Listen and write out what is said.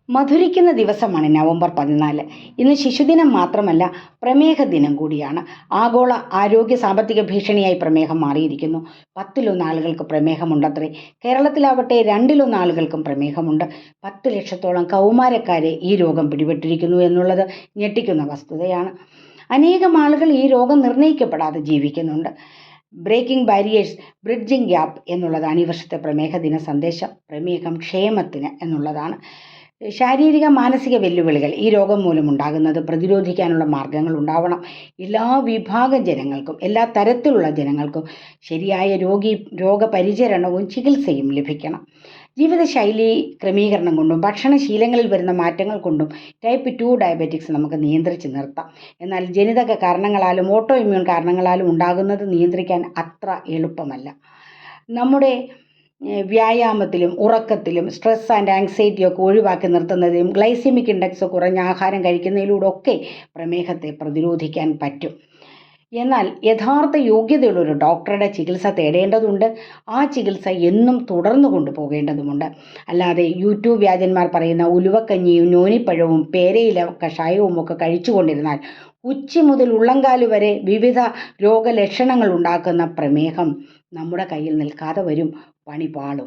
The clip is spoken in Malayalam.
മധുരിക്കുന്ന ദിവസമാണ് നവംബർ 14. ഇന്ന് ശിശുദിനം മാത്രമല്ല, പ്രമേഹ ദിനം കൂടിയാണ്. ആഗോള ആരോഗ്യ സാമ്പത്തിക ഭീഷണിയായി പ്രമേഹം മാറിയിരിക്കുന്നു. 10 ആളുകൾക്ക് പ്രമേഹമുണ്ടത്രേ. കേരളത്തിലാവട്ടെ 2 ആളുകൾക്കും പ്രമേഹമുണ്ട്. 10 ലക്ഷത്തോളം കൗമാരക്കാരെ ഈ രോഗം പിടിപെട്ടിരിക്കുന്നു എന്നുള്ളത് ഞെട്ടിക്കുന്ന വസ്തുതയാണ്. അനേകം ആളുകൾ ഈ രോഗം നിർണ്ണയിക്കപ്പെടാതെ ജീവിക്കുന്നുണ്ട്. ബ്രേക്കിംഗ് ബാരിയേഴ്സ്, ബ്രിഡ്ജിംഗ് ഗ്യാപ്പ് എന്നുള്ളതാണ് ഈ വർഷത്തെ പ്രമേഹ ദിന സന്ദേശം. പ്രമേഹം ക്ഷേമത്തിന് എന്നുള്ളതാണ്. ശാരീരിക മാനസിക വെല്ലുവിളികൾ ഈ രോഗം മൂലമുണ്ടാകുന്നത് പ്രതിരോധിക്കാനുള്ള മാർഗങ്ങൾ ഉണ്ടാവണം. എല്ലാ വിഭാഗം ജനങ്ങൾക്കും, എല്ലാ തരത്തിലുള്ള ജനങ്ങൾക്കും ശരിയായ രോഗപരിചരണവും ചികിത്സയും ലഭിക്കണം. ജീവിതശൈലി ക്രമീകരണം കൊണ്ടും ഭക്ഷണശീലങ്ങളിൽ വരുന്ന മാറ്റങ്ങൾ കൊണ്ടും ടൈപ്പ് 2 ഡയബറ്റിക്സ് നമുക്ക് നിയന്ത്രിച്ച് നിർത്താം. എന്നാൽ ജനിതക കാരണങ്ങളാലും ഓട്ടോ ഇമ്മ്യൂൺ കാരണങ്ങളാലും ഉണ്ടാകുന്നത് നിയന്ത്രിക്കാൻ അത്ര എളുപ്പമല്ല. നമ്മുടെ വ്യായാമത്തിലും ഉറക്കത്തിലും സ്ട്രെസ് ആൻഡ് ആങ്സൈറ്റിയൊക്കെ ഒഴിവാക്കി നിർത്തുന്നതിലും ഗ്ലൈസെമിക് ഇൻഡെക്സ് കുറഞ്ഞ ആഹാരം കഴിക്കുന്നതിലൂടെ ഒക്കെ പ്രമേഹത്തെ പ്രതിരോധിക്കാൻ പറ്റും. എന്നാൽ യഥാർത്ഥ യോഗ്യതയുള്ളൊരു ഡോക്ടറുടെ ചികിത്സ തേടേണ്ടതുണ്ട്. ആ ചികിത്സ എന്നും തുടർന്നു കൊണ്ടുപോകേണ്ടതുമുണ്ട്. അല്ലാതെ യൂട്യൂബ് വ്യാജന്മാർ പറയുന്ന ഉലുവക്കഞ്ഞിയും നോനിപ്പഴവും പേരയില കഷായവും ഒക്കെ കഴിച്ചുകൊണ്ടിരുന്നാൽ ഉച്ചി മുതൽ ഉള്ളങ്കാല് വരെ വിവിധ രോഗലക്ഷണങ്ങൾ ഉണ്ടാക്കുന്ന പ്രമേഹം നമ്മുടെ കയ്യിൽ നിൽക്കാതെ വരും. പണി പാളും.